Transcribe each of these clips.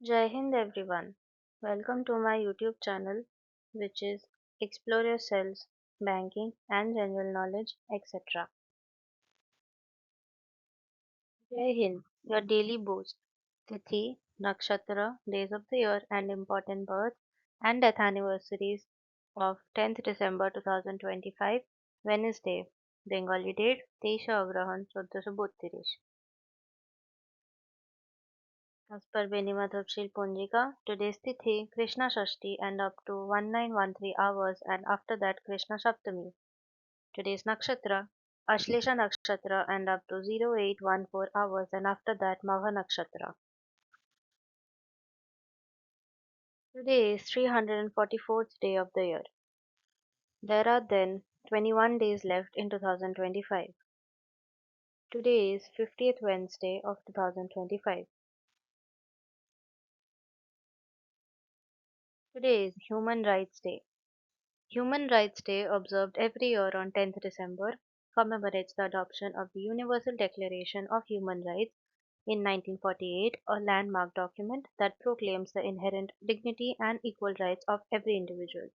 Jai Hind everyone. Welcome to my YouTube channel, which is Explore Yourselves, Banking and General Knowledge, etc. Jai Hind, your daily boost. Tithi, Nakshatra, days of the year and important births and death anniversaries of 10th December 2025, Wednesday. Bengali date 23 Agrahayan 1432 As per Benimadhapshil Punjika, today's Tithi, Krishna Shashti and up to 1913 hours and after that Krishna Saptami. Today's Nakshatra, Ashlesha Nakshatra and up to 0814 hours and after that Magha Nakshatra. Today is 344th day of the year. There are then 21 days left in 2025. Today is 50th Wednesday of 2025. Today is Human Rights Day. Human Rights Day, observed every year on 10th December, commemorates the adoption of the Universal Declaration of Human Rights in 1948, a landmark document that proclaims the inherent dignity and equal rights of every individual.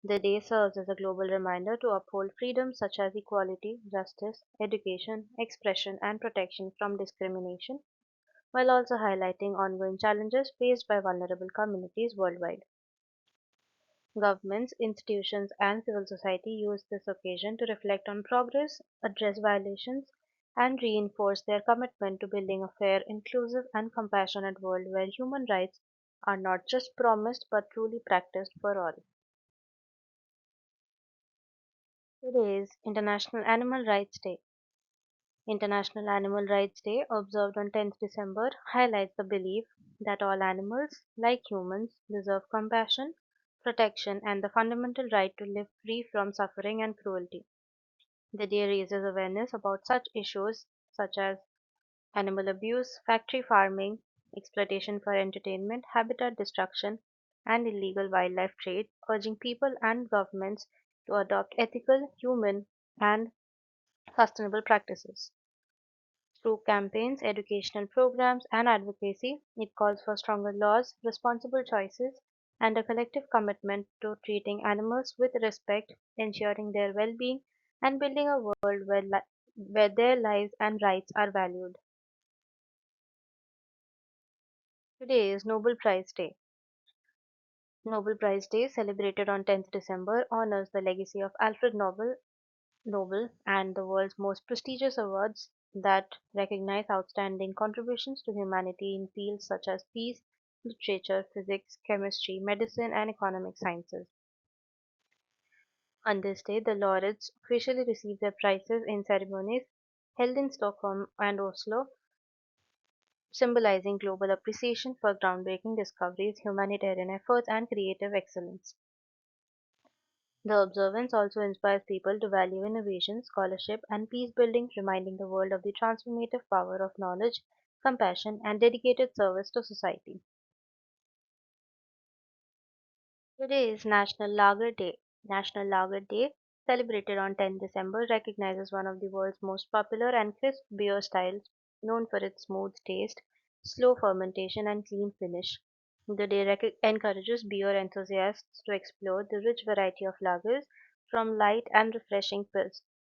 The day serves as a global reminder to uphold freedoms such as equality, justice, education, expression, and protection from discrimination, while also highlighting ongoing challenges faced by vulnerable communities worldwide. Governments, institutions, and civil society use this occasion to reflect on progress, address violations, and reinforce their commitment to building a fair, inclusive, and compassionate world where human rights are not just promised but truly practiced for all. Today is International Animal Rights Day. International Animal Rights Day, observed on 10th December, highlights the belief that all animals, like humans, deserve compassion, protection, and the fundamental right to live free from suffering and cruelty. The day raises awareness about such issues such as animal abuse, factory farming, exploitation for entertainment, habitat destruction, and illegal wildlife trade, urging people and governments to adopt ethical, humane, and sustainable practices. Through campaigns, educational programs, and advocacy, it calls for stronger laws, responsible choices, and a collective commitment to treating animals with respect, ensuring their well being, and building a world where their lives and rights are valued. Today is Nobel Prize Day. Nobel Prize Day, celebrated on 10th December, honors the legacy of Alfred Nobel and the world's most prestigious awards that recognize outstanding contributions to humanity in fields such as peace, literature, physics, chemistry, medicine, and economic sciences. On this day, the laureates officially receive their prizes in ceremonies held in Stockholm and Oslo, symbolizing global appreciation for groundbreaking discoveries, humanitarian efforts, and creative excellence. The observance also inspires people to value innovation, scholarship, and peace building, reminding the world of the transformative power of knowledge, compassion, and dedicated service to society. Today is National Lager Day. National Lager Day, celebrated on 10 December, recognizes one of the world's most popular and crisp beer styles, known for its smooth taste, slow fermentation, and clean finish. The day encourages beer enthusiasts to explore the rich variety of lagers, from light and refreshing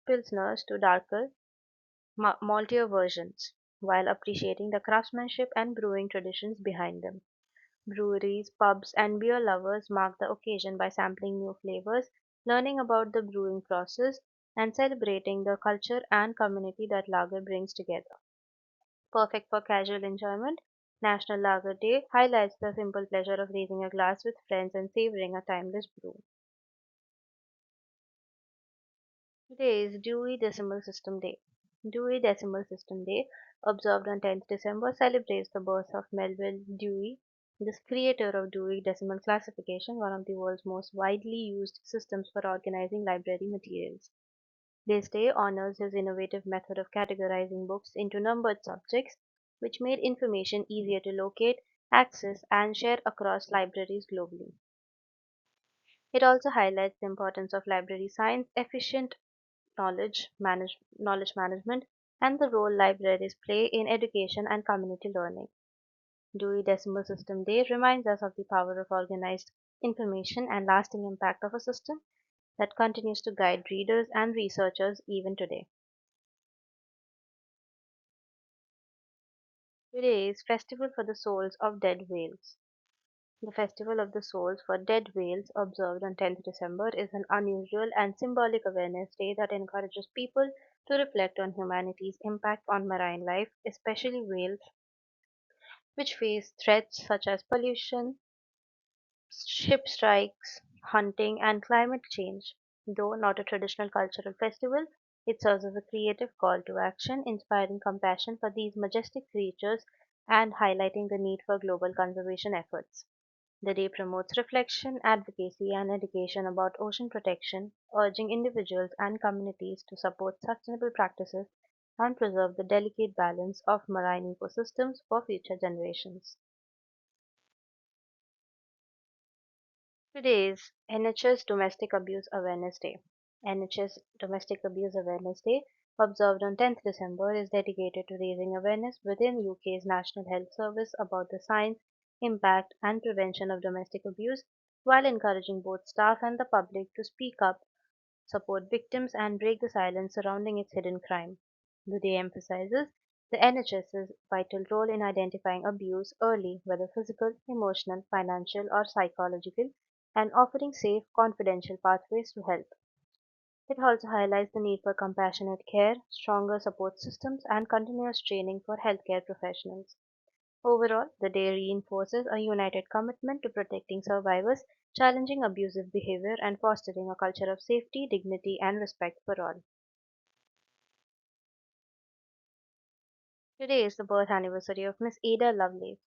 pilsners to darker, maltier versions, while appreciating the craftsmanship and brewing traditions behind them. Breweries, pubs, and beer lovers mark the occasion by sampling new flavors, learning about the brewing process, and celebrating the culture and community that lager brings together. Perfect for casual enjoyment, National Lager Day highlights the simple pleasure of raising a glass with friends and savoring a timeless brew. Today is Dewey Decimal System Day. Dewey Decimal System Day, observed on 10th December, celebrates the birth of Melville Dewey, the creator of Dewey Decimal Classification, one of the world's most widely used systems for organizing library materials. This day honors his innovative method of categorizing books into numbered subjects, which made information easier to locate, access, and share across libraries globally. It also highlights the importance of library science, efficient knowledge management, and the role libraries play in education and community learning. Dewey Decimal System Day reminds us of the power of organized information and lasting impact of a system that continues to guide readers and researchers even today. Today is Festival for the Souls of Dead Whales. The Festival of the Souls for Dead Whales, observed on 10th December, is an unusual and symbolic awareness day that encourages people to reflect on humanity's impact on marine life, especially whales, which face threats such as pollution, ship strikes, hunting, and climate change. Though not a traditional cultural festival, it serves as a creative call to action, inspiring compassion for these majestic creatures and highlighting the need for global conservation efforts. The day promotes reflection, advocacy, and education about ocean protection, urging individuals and communities to support sustainable practices and preserve the delicate balance of marine ecosystems for future generations. Today is NHS Domestic Abuse Awareness Day. NHS Domestic Abuse Awareness Day, observed on 10th December, is dedicated to raising awareness within UK's National Health Service about the signs, impact, and prevention of domestic abuse, while encouraging both staff and the public to speak up, support victims, and break the silence surrounding its hidden crime. The day emphasizes the NHS's vital role in identifying abuse early, whether physical, emotional, financial, or psychological, and offering safe, confidential pathways to help. It also highlights the need for compassionate care, stronger support systems, and continuous training for healthcare professionals. Overall, the day reinforces a united commitment to protecting survivors, challenging abusive behavior, and fostering a culture of safety, dignity, and respect for all. Today is the birth anniversary of Miss Ada Lovelace,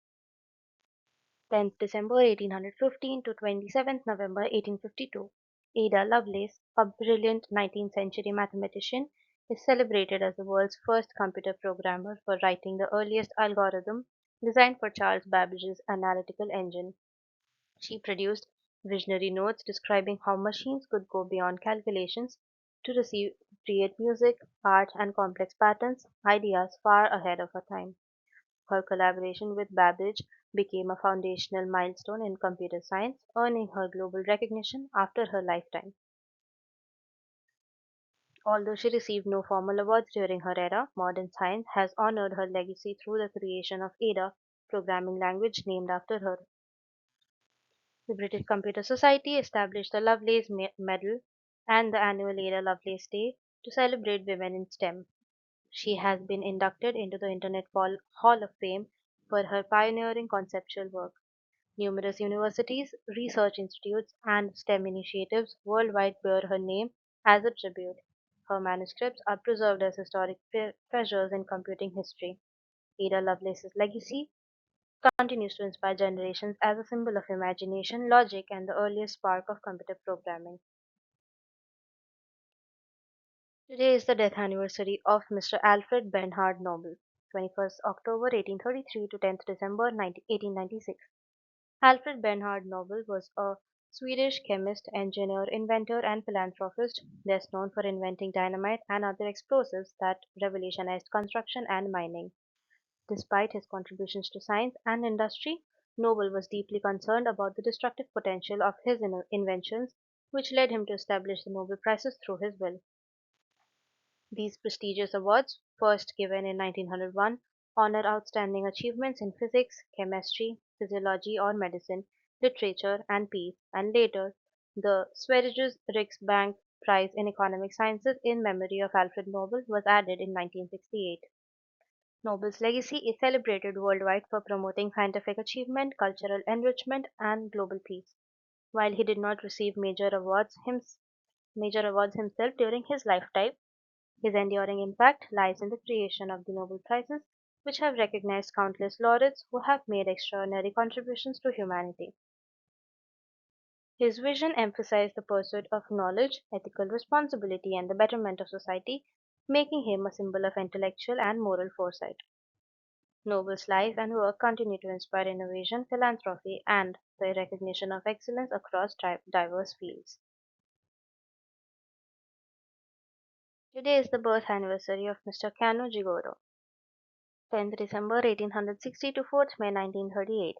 10th December 1815 to 27th November 1852. Ada Lovelace, a brilliant 19th century mathematician, is celebrated as the world's first computer programmer for writing the earliest algorithm designed for Charles Babbage's analytical engine. She produced visionary notes describing how machines could go beyond calculations to create music, art, and complex patterns, ideas far ahead of her time. Her collaboration with Babbage became a foundational milestone in computer science, earning her global recognition after her lifetime. Although she received no formal awards during her era, modern science has honored her legacy through the creation of Ada, programming language named after her. The British Computer Society established the Lovelace Medal and the annual Ada Lovelace Day to celebrate women in STEM. She has been inducted into the Internet Hall of Fame for her pioneering conceptual work. Numerous universities, research institutes, and STEM initiatives worldwide bear her name as a tribute. Her manuscripts are preserved as historic treasures in computing history. Ada Lovelace's legacy continues to inspire generations as a symbol of imagination, logic, and the earliest spark of computer programming. Today is the death anniversary of Mr. Alfred Bernhard Nobel, 21st October 1833 to 10th December 1896. Alfred Bernhard Nobel was a Swedish chemist, engineer, inventor, and philanthropist, best known for inventing dynamite and other explosives that revolutionized construction and mining. Despite his contributions to science and industry, Nobel was deeply concerned about the destructive potential of his inventions, which led him to establish the Nobel Prizes through his will. These prestigious awards, first given in 1901, honor outstanding achievements in physics, chemistry, physiology or medicine, literature, and peace, and later, the Sveriges Riksbank Prize in Economic Sciences in memory of Alfred Nobel was added in 1968. Nobel's legacy is celebrated worldwide for promoting scientific achievement, cultural enrichment, and global peace. While he did not receive major awards himself during his lifetime, his enduring impact lies in the creation of the Nobel Prizes, which have recognized countless laureates who have made extraordinary contributions to humanity. His vision emphasized the pursuit of knowledge, ethical responsibility, and the betterment of society, making him a symbol of intellectual and moral foresight. Nobel's life and work continue to inspire innovation, philanthropy, and the recognition of excellence across diverse fields. Today is the birth anniversary of Mr. Kano Jigoro, 10th December 1860 to 4th May 1938.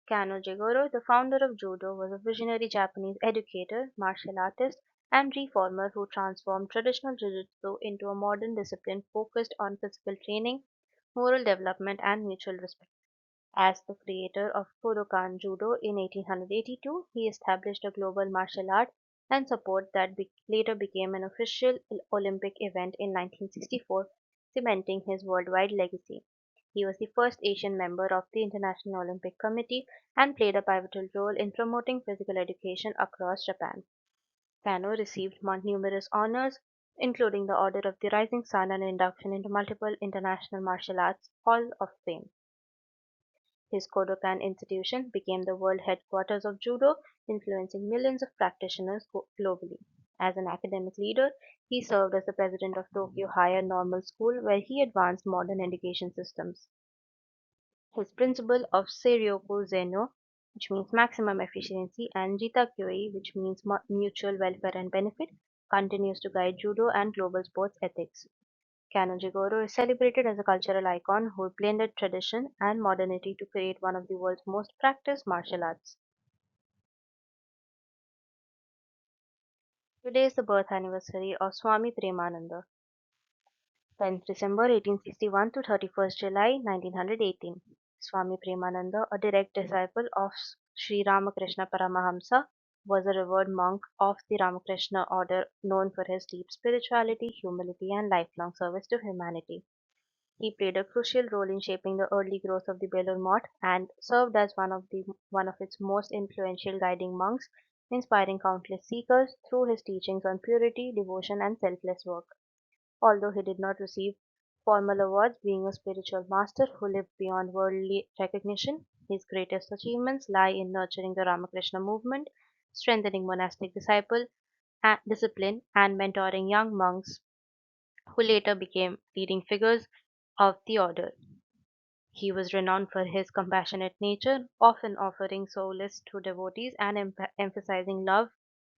Kano Jigoro, the founder of Judo, was a visionary Japanese educator, martial artist, and reformer who transformed traditional Jiu-Jitsu into a modern discipline focused on physical training, moral development, and mutual respect. As the creator of Kodokan Judo in 1882, he established a global martial art and sport that later became an official Olympic event in 1964, cementing his worldwide legacy. He was the first Asian member of the International Olympic Committee and played a pivotal role in promoting physical education across Japan. Kano received numerous honors, including the Order of the Rising Sun and induction into multiple international martial arts Hall of Fame. His Kodokan institution became the world headquarters of judo, influencing millions of practitioners globally. As an academic leader, he served as the president of Tokyo Higher Normal School, where he advanced modern education systems. His principle of Seiryoku Zeno, which means maximum efficiency, and Jita Kyoi, which means mutual welfare and benefit, continues to guide judo and global sports ethics. Kano Jigoro is celebrated as a cultural icon who blended tradition and modernity to create one of the world's most practiced martial arts. Today is the birth anniversary of Swami Premananda, 10th December 1861 to 31st July 1918. Swami Premananda, a direct disciple of Sri Ramakrishna Paramahamsa, was a revered monk of the Ramakrishna order known for his deep spirituality, humility, and lifelong service to humanity. He played a crucial role in shaping the early growth of the Belur Math and served as one of its most influential guiding monks, inspiring countless seekers through his teachings on purity, devotion, and selfless work. Although he did not receive formal awards, being a spiritual master who lived beyond worldly recognition, his greatest achievements lie in nurturing the Ramakrishna movement, strengthening monastic discipline, and mentoring young monks who later became leading figures of the order. He was renowned for his compassionate nature, often offering solace to devotees and emphasizing love,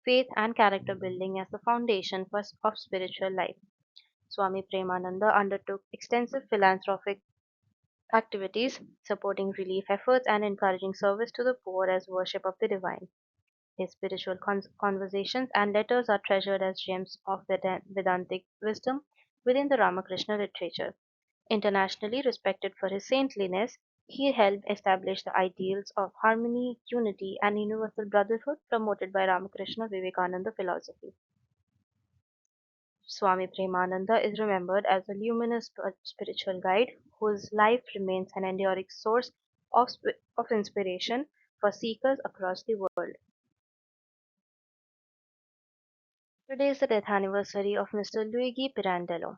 faith, and character building as the foundation of spiritual life. Swami Premananda undertook extensive philanthropic activities, supporting relief efforts and encouraging service to the poor as worship of the divine. His spiritual conversations and letters are treasured as gems of Vedantic wisdom within the Ramakrishna literature. Internationally respected for his saintliness, he helped establish the ideals of harmony, unity, and universal brotherhood promoted by Ramakrishna Vivekananda philosophy. Swami Premananda is remembered as a luminous spiritual guide whose life remains an enduring source of inspiration for seekers across the world. Today is the death anniversary of Mr. Luigi Pirandello,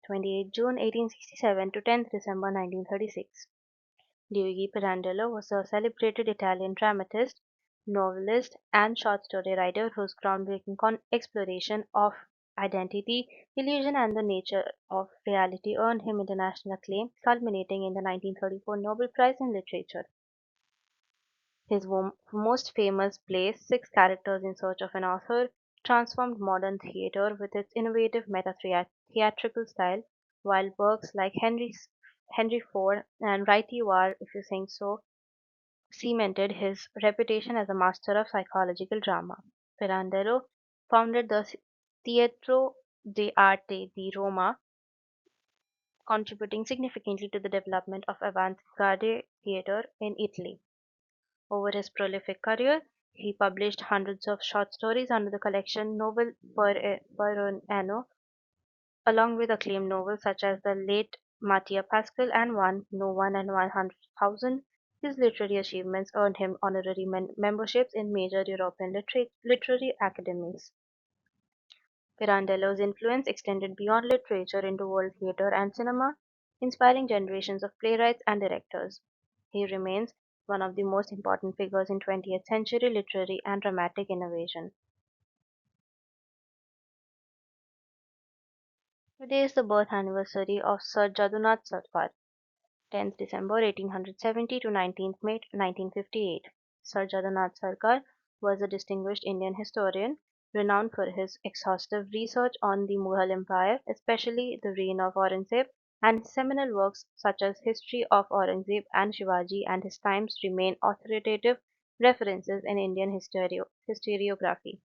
28 June 1867 to 10th December 1936. Luigi Pirandello was a celebrated Italian dramatist, novelist, and short story writer whose groundbreaking exploration of identity, illusion, and the nature of reality earned him international acclaim, culminating in the 1934 Nobel Prize in Literature. His most famous play, Six Characters in Search of an Author, transformed modern theatre with its innovative meta-theatrical style, while works like Henry Ford and Right You Are, If You Think So cemented his reputation as a master of psychological drama. Pirandello founded the Teatro d'Arte di Roma, contributing significantly to the development of avant-garde theatre in Italy. Over his prolific career, he published hundreds of short stories under the collection Novel per un anno, along with acclaimed novels such as The Late Mattia Pascal and No One and 100,000. His literary achievements earned him honorary memberships in major European literary academies. Pirandello's influence extended beyond literature into world theatre and cinema, inspiring generations of playwrights and directors. He remains one of the most important figures in 20th century literary and dramatic innovation. Today is the birth anniversary of Sir Jadunath Sarkar, 10th December 1870 to 19th May 1958. Sir Jadunath Sarkar was a distinguished Indian historian renowned for his exhaustive research on the Mughal Empire, especially the reign of Aurangzeb. and seminal works such as History of Aurangzeb and Shivaji and his times remain authoritative references in Indian historiography.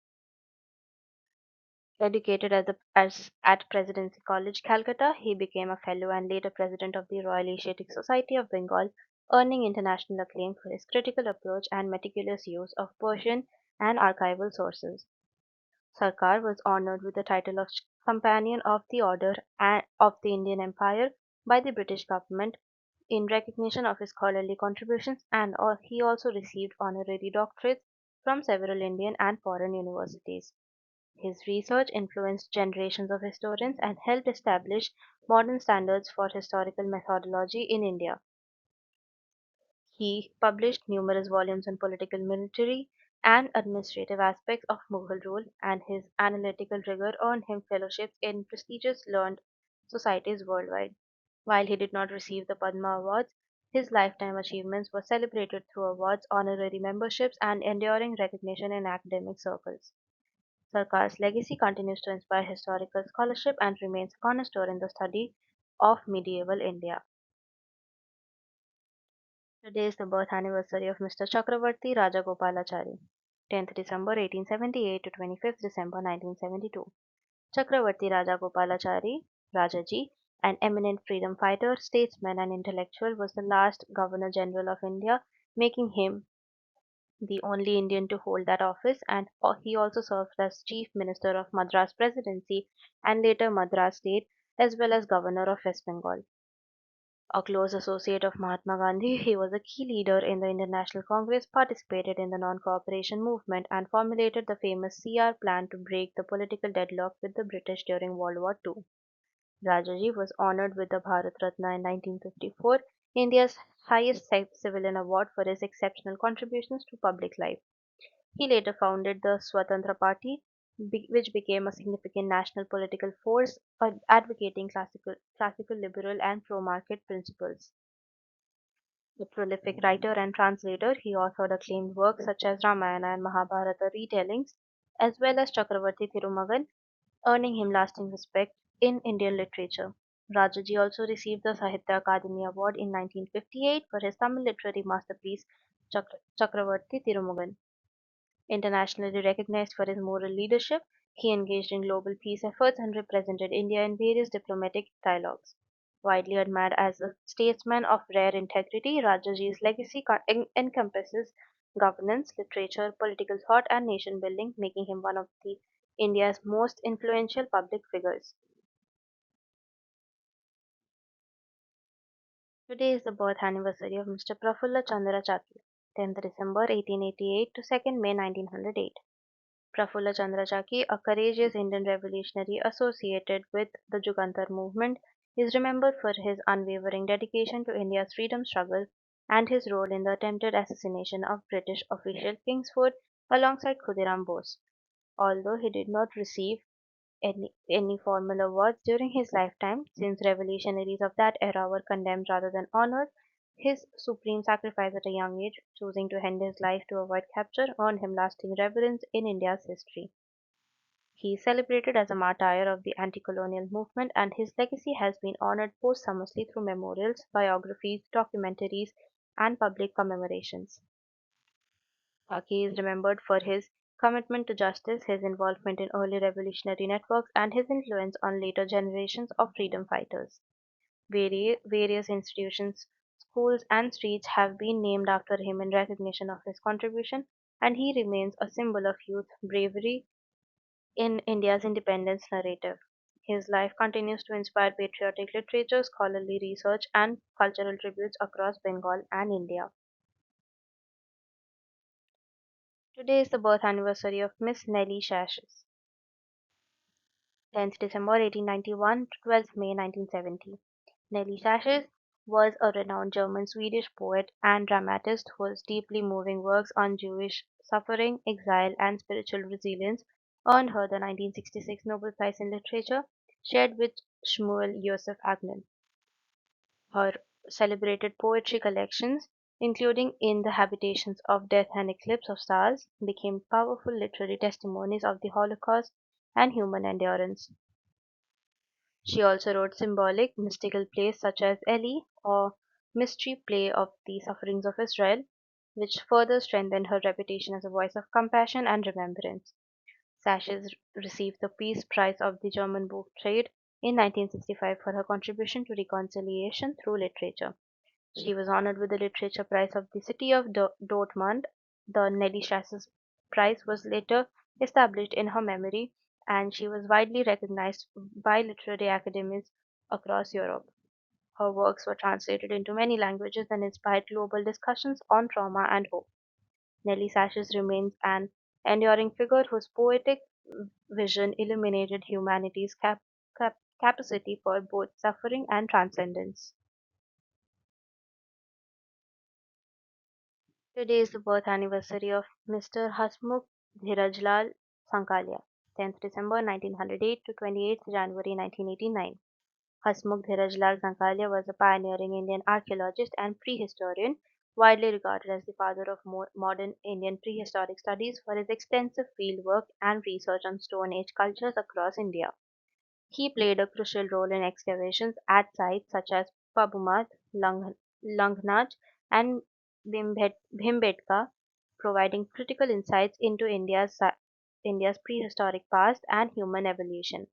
Educated as at Presidency College, Calcutta, he became a fellow and later president of the Royal Asiatic Society of Bengal, earning international acclaim for his critical approach and meticulous use of Persian and archival sources. Sarkar was honored with the title of Companion of the Order of the Indian Empire by the British government in recognition of his scholarly contributions, and he also received honorary doctorates from several Indian and foreign universities. His research influenced generations of historians and helped establish modern standards for historical methodology in India. He published numerous volumes on political, military, and administrative aspects of Mughal rule, and his analytical rigor earned him fellowships in prestigious learned societies worldwide. While he did not receive the Padma Awards, his lifetime achievements were celebrated through awards, honorary memberships, and enduring recognition in academic circles. Sarkar's legacy continues to inspire historical scholarship and remains a cornerstone in the study of medieval India. Today is the birth anniversary of Mr. Chakravarti Rajagopalachari, 10th December 1878 to 25th December 1972. Chakravarti Rajagopalachari, Rajaji, an eminent freedom fighter, statesman, and intellectual, was the last Governor General of India, making him the only Indian to hold that office, and he also served as Chief Minister of Madras Presidency and later Madras State, as well as Governor of West Bengal. A close associate of Mahatma Gandhi, he was a key leader in the International Congress, participated in the non-cooperation movement, and formulated the famous CR plan to break the political deadlock with the British during World War II. Rajaji was honored with the Bharat Ratna in 1954, India's highest civilian award for his exceptional contributions to public life. He later founded the Swatantra Party, which became a significant national political force advocating classical liberal and pro-market principles. A prolific writer and translator, he authored acclaimed works such as Ramayana and Mahabharata retellings, as well as Chakravarti Thirumagan, earning him lasting respect in Indian literature. Rajaji also received the Sahitya Akademi Award in 1958 for his Tamil literary masterpiece Chakravarti Thirumagan. Internationally recognized for his moral leadership, he engaged in global peace efforts and represented India in various diplomatic dialogues. Widely admired as a statesman of rare integrity, Rajaji's legacy encompasses governance, literature, political thought, and nation building, making him one of India's most influential public figures. Today is the birth anniversary of Mr. Prafulla Chandra Chaki, 10th December 1888 to 2nd May 1908. Prafulla Chandra Chaki, a courageous Indian revolutionary associated with the Jugantar movement, is remembered for his unwavering dedication to India's freedom struggle and his role in the attempted assassination of British official Kingsford alongside Khudiram Bose. Although he did not receive any formal awards during his lifetime, since revolutionaries of that era were condemned rather than honored, his supreme sacrifice at a young age, choosing to end his life to avoid capture, earned him lasting reverence in India's history. He is celebrated as a martyr of the anti-colonial movement, and his legacy has been honored posthumously through memorials, biographies, documentaries, and public commemorations. He is remembered for his commitment to justice, his involvement in early revolutionary networks, and his influence on later generations of freedom fighters. Various institutions, schools, and streets have been named after him in recognition of his contribution, and he remains a symbol of youth bravery in India's independence narrative. His life continues to inspire patriotic literature, scholarly research, and cultural tributes across Bengal and India. Today is the birth anniversary of Miss Nellie Sachs, 10th December 1891 to 12th May 1970. Nellie Sachs was a renowned German-Swedish poet and dramatist whose deeply moving works on Jewish suffering, exile, and spiritual resilience earned her the 1966 Nobel Prize in Literature, shared with Shmuel Yosef Agnon. Her celebrated poetry collections, including In the Habitations of Death and Eclipse of Stars, became powerful literary testimonies of the Holocaust and human endurance. She also wrote symbolic, mystical plays such as Eli, or mystery play of the sufferings of Israel, which further strengthened her reputation as a voice of compassion and remembrance. Sashes received the Peace Prize of the German Book Trade in 1965 for her contribution to reconciliation through literature. She was honored with the Literature Prize of the City of Dortmund. The Nelly Sachs Prize was later established in her memory, and she was widely recognized by literary academies across Europe. Her works were translated into many languages and inspired global discussions on trauma and hope. Nelly Sachs remains an enduring figure whose poetic vision illuminated humanity's capacity for both suffering and transcendence. Today is the birth anniversary of Mr. Hasmukh Dhirajlal Sankalia, 10th December 1908 to 28th January 1989. Hasmukh Dhirajlal Sankalia was a pioneering Indian archaeologist and prehistorian, widely regarded as the father of modern Indian prehistoric studies for his extensive field work and research on Stone Age cultures across India. He played a crucial role in excavations at sites such as Pabumat, Langhnach, and Bhimbetka, providing critical insights into India's prehistoric past and human evolution.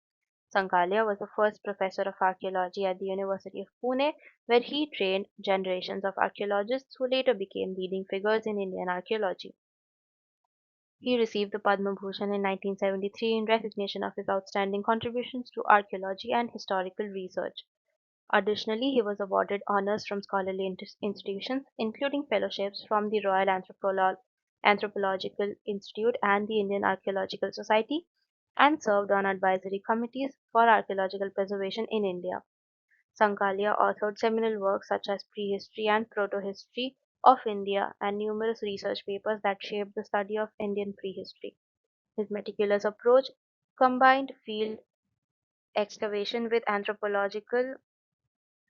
Sankalia was the first professor of archaeology at the University of Pune, where he trained generations of archaeologists who later became leading figures in Indian archaeology. He received the Padma Bhushan in 1973 in recognition of his outstanding contributions to archaeology and historical research. Additionally, he was awarded honors from scholarly institutions, including fellowships from the Royal Anthropological Institute and the Indian Archaeological Society, and served on advisory committees for archaeological preservation in India. Sankalia authored seminal works such as Prehistory and Protohistory of India and numerous research papers that shaped the study of Indian prehistory. His meticulous approach combined field excavation with anthropological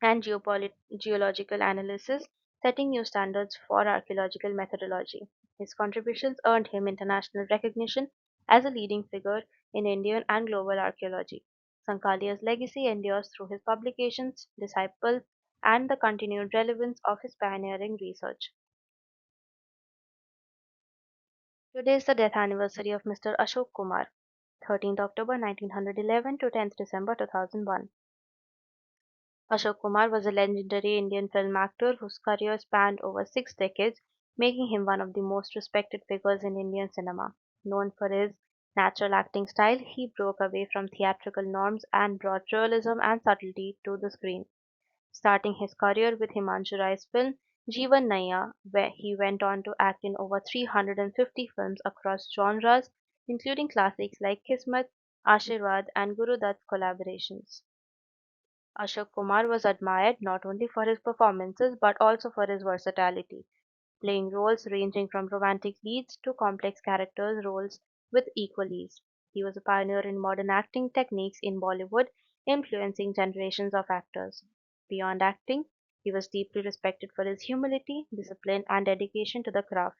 and geological analysis, setting new standards for archaeological methodology. His contributions earned him international recognition as a leading figure in Indian and global archaeology. Sankalia's legacy endures through his publications, disciples, and the continued relevance of his pioneering research. Today is the death anniversary of Mr. Ashok Kumar, 13th October 1911 to 10th December 2001. Ashok Kumar was a legendary Indian film actor whose career spanned over 6 decades, making him one of the most respected figures in Indian cinema. Known for his natural acting style, he broke away from theatrical norms and brought realism and subtlety to the screen. Starting his career with Himanshu Rai's film Jeevan Naya, where he went on to act in over 350 films across genres, including classics like Kismet, Ashirwad, and Guru Dutt's collaborations. Ashok Kumar was admired not only for his performances but also for his versatility, playing roles ranging from romantic leads to complex characters roles with equal ease. He was a pioneer in modern acting techniques in Bollywood, influencing generations of actors. Beyond acting, he was deeply respected for his humility, discipline, and dedication to the craft.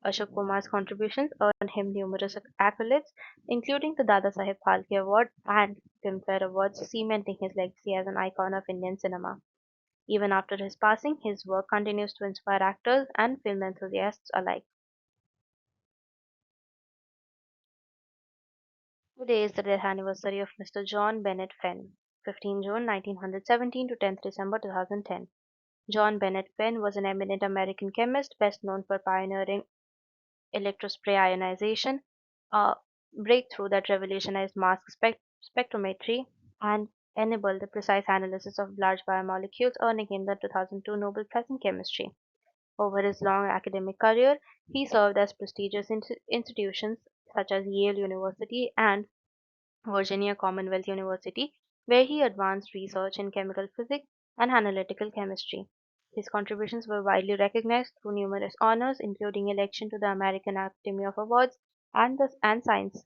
Ashok Kumar's contributions earned him numerous accolades, including the Dada Saheb Phalke Award and Filmfare Awards, cementing his legacy as an icon of Indian cinema. Even after his passing, his work continues to inspire actors and film enthusiasts alike. Today is the death anniversary of Mr. John Bennett Fenn, 15 June 1917 to 10th December 2010. John Bennett Fenn was an eminent American chemist best known for pioneering electrospray ionization, a breakthrough that revolutionized mass spectrometry and enabled the precise analysis of large biomolecules, earning him the 2002 Nobel Prize in Chemistry. Over his long academic career, he served as prestigious institutions such as Yale University and Virginia Commonwealth University, where he advanced research in chemical physics and analytical chemistry. His contributions were widely recognized through numerous honors, including election to the American Academy of Awards and the and Science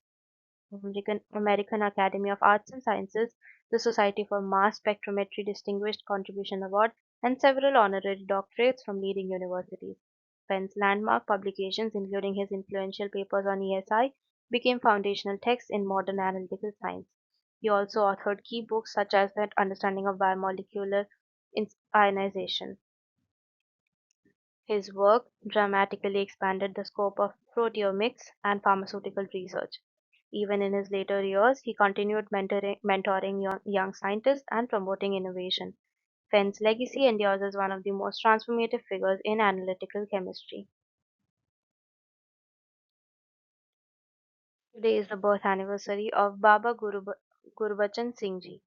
American Academy of Arts and Sciences, the Society for Mass Spectrometry Distinguished Contribution Award, and several honorary doctorates from leading universities. Penn's landmark publications, including his influential papers on ESI, became foundational texts in modern analytical science. He also authored key books such as The Understanding of Biomolecular Ionization. His work dramatically expanded the scope of proteomics and pharmaceutical research. Even in his later years, he continued mentoring young scientists and promoting innovation. Fenn's legacy endures as one of the most transformative figures in analytical chemistry. Today is the birth anniversary of Baba Gurbachan Singh Ji,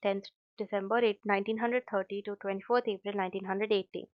10th December 1930 to 24th April 1980.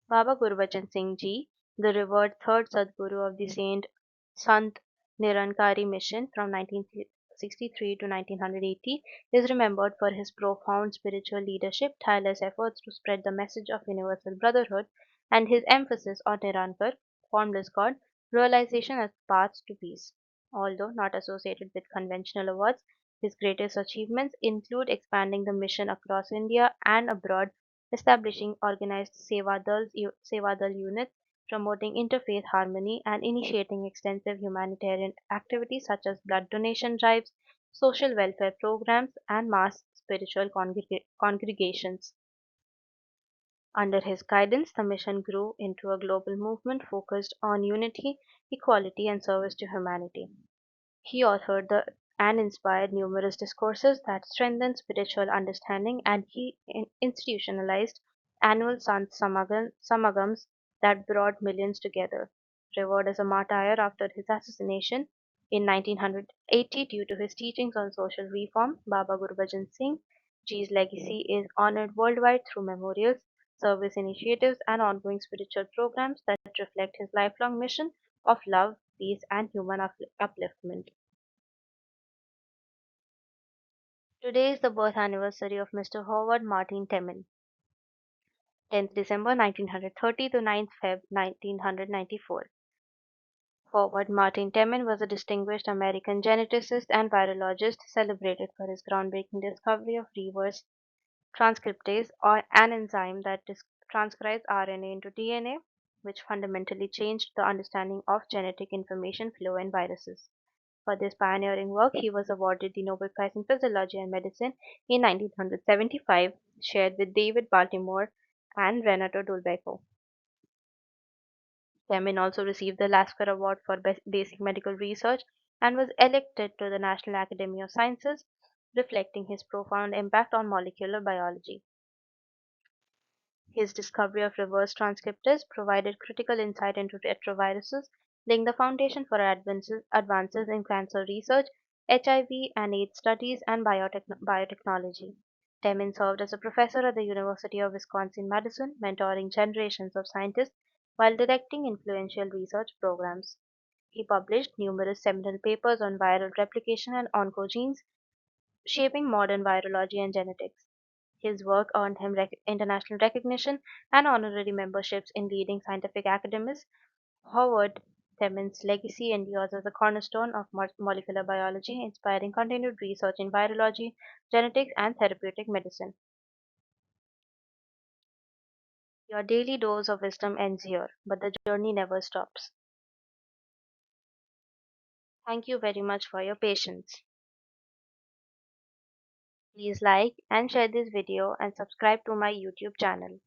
Baba Gurbachan Singh Ji, the revered third Sadguru of the Saint Sant Nirankari mission from 1963 to 1980, is remembered for his profound spiritual leadership, tireless efforts to spread the message of universal brotherhood, and his emphasis on Nirankar, formless God, realization as paths to peace. Although not associated with conventional awards, his greatest achievements include expanding the mission across India and abroad, establishing organized Seva Dal units, promoting interfaith harmony, and initiating extensive humanitarian activities such as blood donation drives, social welfare programs, and mass spiritual congregations. Under his guidance, the mission grew into a global movement focused on unity, equality, and service to humanity. He authored and inspired numerous discourses that strengthened spiritual understanding, and he institutionalized annual Sant Samagams that brought millions together. Revered as a martyr after his assassination in 1980 due to his teachings on social reform, Baba Gurbachan Singh Ji's legacy is honored worldwide through memorials, service initiatives, and ongoing spiritual programs that reflect his lifelong mission of love, peace, and human upliftment. Today is the birth anniversary of Mr. Howard Martin Temin, 10th December 1930 to 9th Feb 1994. Howard Martin Temin was a distinguished American geneticist and virologist celebrated for his groundbreaking discovery of reverse transcriptase, or an enzyme that transcribes RNA into DNA, which fundamentally changed the understanding of genetic information flow in viruses. For this pioneering work, he was awarded the Nobel Prize in Physiology and Medicine in 1975, shared with David Baltimore and Renato Dulbecco. Temin also received the Lasker Award for Basic Medical Research and was elected to the National Academy of Sciences, reflecting his profound impact on molecular biology. His discovery of reverse transcriptase provided critical insight into retroviruses, laying the foundation for advances in cancer research, HIV and AIDS studies, and biotechnology. Temin served as a professor at the University of Wisconsin-Madison, mentoring generations of scientists while directing influential research programs. He published numerous seminal papers on viral replication and oncogenes, shaping modern virology and genetics. His work earned him international recognition and honorary memberships in leading scientific academies. Howard Temin's legacy endures as a cornerstone of molecular biology, inspiring continued research in virology, genetics, and therapeutic medicine. Your daily dose of wisdom ends here, but the journey never stops. Thank you very much for your patience. Please like and share this video and subscribe to my YouTube channel.